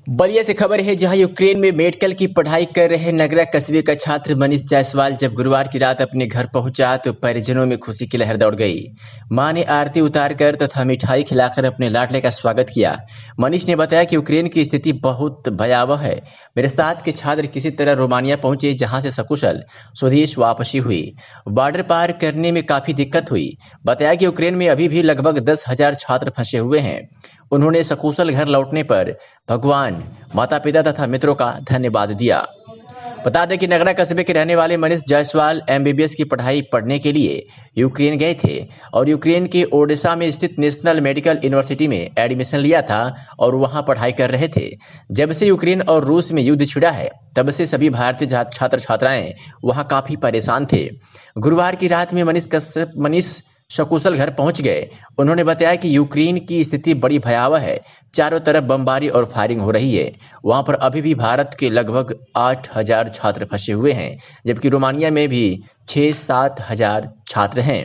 बलिया से खबर है, जहां यूक्रेन में मेडिकल की पढ़ाई कर रहे नगरा कस्बे का छात्र मनीष जायसवाल जब गुरुवार की रात अपने घर पहुंचा तो परिजनों में खुशी की लहर दौड़ गई। मां ने आरती उतारकर तथा मिठाई खिलाकर अपने लाडले का स्वागत किया। मनीष ने बताया कि यूक्रेन की स्थिति बहुत भयावह है। मेरे साथ के छात्र किसी तरह रोमानिया पहुंचे, जहां से सकुशल स्वदेश वापसी हुई। बॉर्डर पार करने में काफी दिक्कत हुई। बताया कि यूक्रेन में अभी भी लगभग 10,000 छात्र फंसे हुए हैं। उन्होंने सकुशल घर लौटने पर भगवान, माता पिता तथा मित्रों का धन्यवाद दिया। बता दें कि नगरा कस्बे के रहने वाले मनीष जायसवाल एमबीबीएस की पढ़ाई पढ़ने के लिए यूक्रेन गए थे और यूक्रेन के ओडेसा में स्थित नेशनल मेडिकल यूनिवर्सिटी में एडमिशन लिया था और वहां पढ़ाई कर रहे थे। जब से यूक्रेन और रूस में युद्ध छिड़ा है, तब से सभी भारतीय छात्र छात्राएं वहां काफी परेशान थे। गुरुवार की रात में मनीष सकुशल घर पहुंच गए। उन्होंने बताया कि यूक्रेन की स्थिति बड़ी भयावह है। चारों तरफ बमबारी और फायरिंग हो रही है। वहां पर अभी भी भारत के लगभग 8,000 छात्र फंसे हुए हैं, जबकि रोमानिया में भी 6-7 हजार छात्र हैं।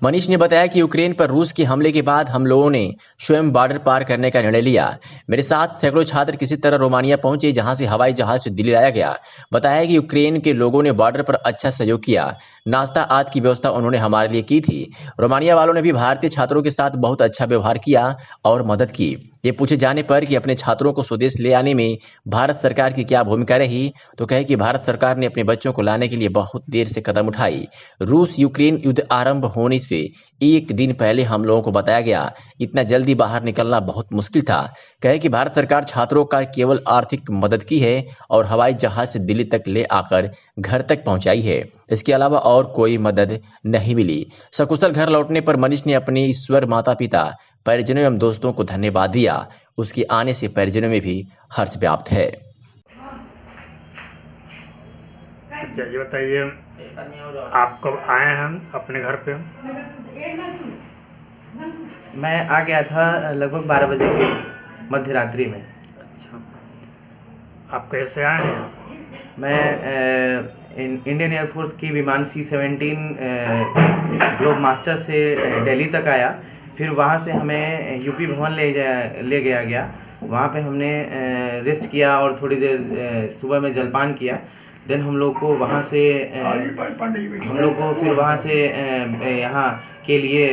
मनीष ने बताया कि यूक्रेन पर रूस के हमले के बाद हम लोगों ने स्वयं बॉर्डर पार करने का निर्णय लिया। मेरे साथ सैकड़ों छात्र किसी तरह रोमानिया पहुंचे, जहां से हवाई जहाज से दिल्ली लाया गया। बताया कि यूक्रेन के लोगों ने बॉर्डर पर अच्छा सहयोग किया। नाश्ता आदि की व्यवस्था उन्होंने हमारे लिए की थी। रोमानिया वालों ने भी भारतीय छात्रों के साथ बहुत अच्छा व्यवहार किया और मदद की। ये पूछे जाने पर कि अपने छात्रों को स्वदेश ले आने में भारत सरकार की क्या भूमिका रही, तो कहे कि भारत सरकार ने अपने बच्चों को लाने के लिए बहुत देर से कदम उठाई। रूस यूक्रेन युद्ध आरंभ होने से एक दिन पहले हम लोगों को बताया गया। इतना जल्दी बाहर निकलना बहुत मुश्किल था। कहे कि भारत सरकार छात्रों का केवल आर्थिक मदद की है और हवाई जहाज से दिल्ली तक ले आकर घर तक पहुंचाई है। इसके अलावा और कोई मदद नहीं मिली। सकुशल घर लौटने पर मनीष ने अपने ईश्वर, माता पिता, परिजनों एवं दोस्तों को धन्यवाद दिया। उसके आने से परिजनों में भी हर्ष व्याप्त है। अच्छा, ये बताइए, आप कब आए हैं अपने घर पे? मैं आ गया था लगभग 12 बजे की मध्य रात्रि में। अच्छा, आप कैसे आए हैं? मैं इंडियन एयरफोर्स की विमान C-17 ग्लोब मास्टर से दिल्ली तक आया। फिर वहाँ से हमें यूपी भवन ले गया। वहाँ पे हमने रेस्ट किया और थोड़ी देर सुबह में जलपान किया। देन हम लोग को वहाँ से फिर वहाँ से यहाँ के लिए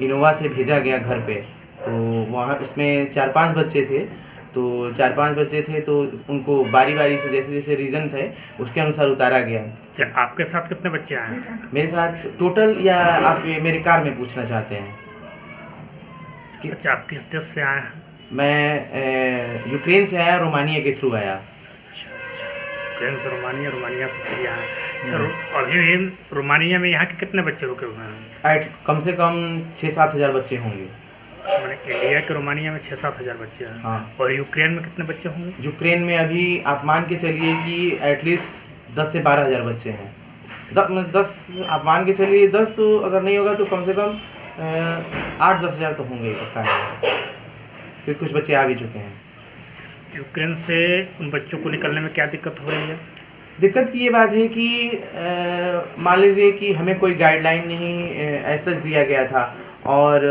इनोवा से भेजा गया घर पे। तो वहाँ उसमें 4-5 बच्चे थे। तो उनको बारी बारी से जैसे जैसे रीज़न थे उसके अनुसार उतारा गया। अच्छा, आपके साथ कितने बच्चे आए हैं? मेरे साथ टोटल, या आप मेरे कार में पूछना चाहते हैं? अच्छा, आप किस देश से आए हैं? मैं यूक्रेन से आया, रोमानिया के थ्रू आया। यूक्रेन से रोमानिया से फिर यहाँ अभी भी रोमानिया में यहाँ के कितने बच्चे रुके हुए हैं? कम से कम 6-7 हज़ार बच्चे होंगे। मैंने इंडिया के रोमानिया में 6-7 हज़ार बच्चे हैं। हाँ। और यूक्रेन में कितने बच्चे होंगे? यूक्रेन में अभी आप मान के चलिए कि एटलीस्ट 10 से 12 हज़ार बच्चे हैं। 10 आप मान के चलिए, 10 तो अगर नहीं होगा तो कम से कम 8-10 हज़ार तो होंगे ही पक्का है, क्योंकि कुछ बच्चे आ भी चुके हैं। यूक्रेन से उन बच्चों को निकलने में क्या दिक्कत हो रही है? दिक्कत की ये बात है कि मान लीजिए कि हमें कोई गाइडलाइन नहीं ऐसा दिया गया था और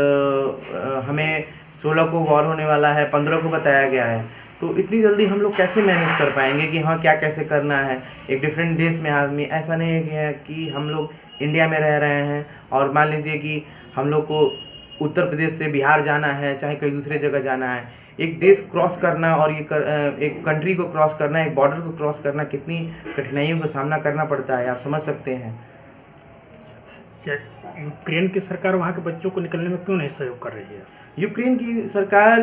हमें 16 को वॉर होने वाला है, 15 को बताया गया है। तो इतनी जल्दी हम लोग कैसे मैनेज कर पाएंगे कि हाँ क्या कैसे करना है? एक डिफरेंट देश में आदमी, ऐसा नहीं है कि हम लोग इंडिया में रह रहे हैं और मान लीजिए कि हम लोग को उत्तर प्रदेश से बिहार जाना है, चाहे कहीं दूसरे जगह जाना है। एक देश क्रॉस करना और एक कंट्री को क्रॉस करना, एक बॉर्डर को क्रॉस करना, कितनी कठिनाइयों का सामना करना पड़ता है, आप समझ सकते हैं। यूक्रेन की सरकार वहाँ के बच्चों को निकलने में क्यों नहीं सहयोग कर रही है? यूक्रेन की सरकार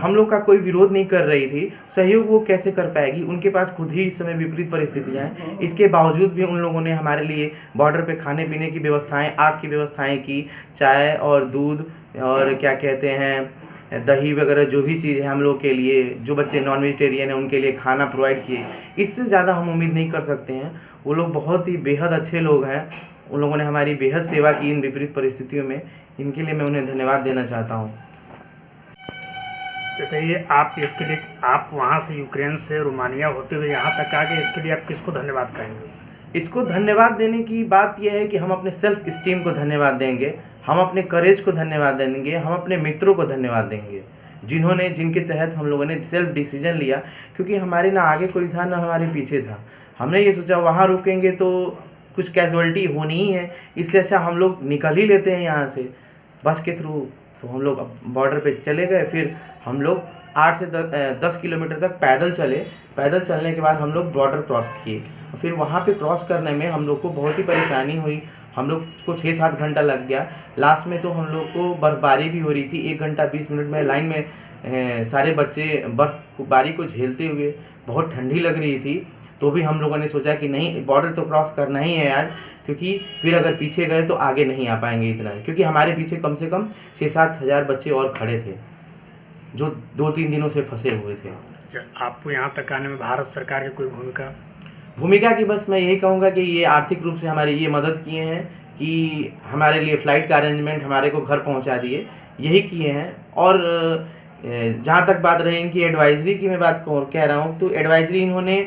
हम लोग का कोई विरोध नहीं कर रही थी। सहयोग वो कैसे कर पाएगी? उनके पास खुद ही इस समय विपरीत परिस्थितियाँ हैं। इसके बावजूद भी उन लोगों ने हमारे लिए बॉर्डर पे खाने पीने की व्यवस्थाएं, आग की व्यवस्थाएं की, चाय और दूध और क्या कहते हैं दही वगैरह जो भी चीज़ है हम लोग के लिए, जो बच्चे नॉन वेजिटेरियन हैं उनके लिए खाना प्रोवाइड किए। इससे ज़्यादा हम उम्मीद नहीं कर सकते हैं। वो लोग बहुत ही बेहद अच्छे लोग हैं। उन लोगों ने हमारी बेहद सेवा की इन विपरीत परिस्थितियों में। इनके लिए मैं उन्हें धन्यवाद देना चाहता हूँ। बताइए, आप वहाँ से यूक्रेन से रोमानिया होते हुए यहाँ तक आ गए, इसके लिए आप किसको धन्यवाद कहेंगे? इसको धन्यवाद देने की बात यह है कि हम अपने सेल्फ स्टीम को धन्यवाद देंगे, हम अपने करेज को धन्यवाद देंगे, हम अपने मित्रों को धन्यवाद देंगे जिनके तहत हम लोगों ने सेल्फ डिसीजन लिया, क्योंकि हमारे ना आगे कोई था ना हमारे पीछे था। हमने ये सोचा वहाँ रुकेंगे तो कुछ कैजुअलिटी होनी ही है, इससे अच्छा हम लोग निकल ही लेते हैं यहाँ से बस के थ्रू। तो हम लोग बॉर्डर पे चले गए। फिर हम लोग 8 से 10 किलोमीटर तक पैदल चले। पैदल चलने के बाद हम लोग बॉर्डर क्रॉस किए। फिर वहाँ पे क्रॉस करने में हम लोग को बहुत ही परेशानी हुई। हम लोग को 6-7 घंटा लग गया। लास्ट में तो हम लोग को बर्फ़बारी भी हो रही थी। 1 घंटा 20 मिनट में लाइन में सारे बच्चे बर्फ़बारी को झेलते हुए, बहुत ठंडी लग रही थी, तो भी हम लोगों ने सोचा कि नहीं, बॉर्डर तो क्रॉस करना ही है यार, क्योंकि फिर अगर पीछे गए तो आगे नहीं आ पाएंगे इतना, क्योंकि हमारे पीछे कम से कम 6-7 हज़ार बच्चे और खड़े थे जो 2-3 दिनों से फंसे हुए थे। अच्छा, आपको यहाँ तक आने में भारत सरकार की कोई भूमिका की बस मैं यही कहूँगा कि ये आर्थिक रूप से हमारी ये मदद किए हैं कि हमारे लिए फ़्लाइट का अरेंजमेंट हमारे को घर पहुँचा दिए, यही किए हैं। और जहाँ तक बात रही इनकी एडवाइज़री की, मैं बात कह रहा हूँ, तो एडवाइज़री इन्होंने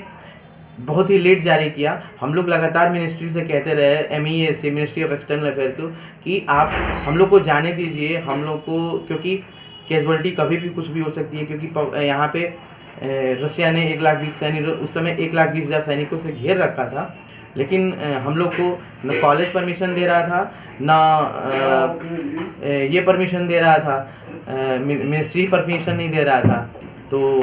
बहुत ही लेट जारी किया। हम लोग लगातार मिनिस्ट्री से कहते रहे, MEA से, मिनिस्ट्री ऑफ एक्सटर्नल अफेयर को, कि आप हम लोग को जाने दीजिए, हम लोग को, क्योंकि कैजुअलिटी कभी भी कुछ भी हो सकती है, क्योंकि यहाँ पे रसिया ने 1,20,000 सैनिक, उस समय 1,20,000 सैनिकों से घेर रखा था। लेकिन हम लोग को न कॉलेज परमिशन दे रहा था, न ये परमिशन दे रहा था, मिनिस्ट्री परमिशन नहीं दे रहा था। तो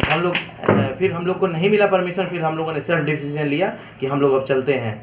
फिर हम लोग को नहीं मिला परमिशन। फिर हम लोगों ने सेल्फ डिसीजन लिया कि हम लोग अब चलते हैं।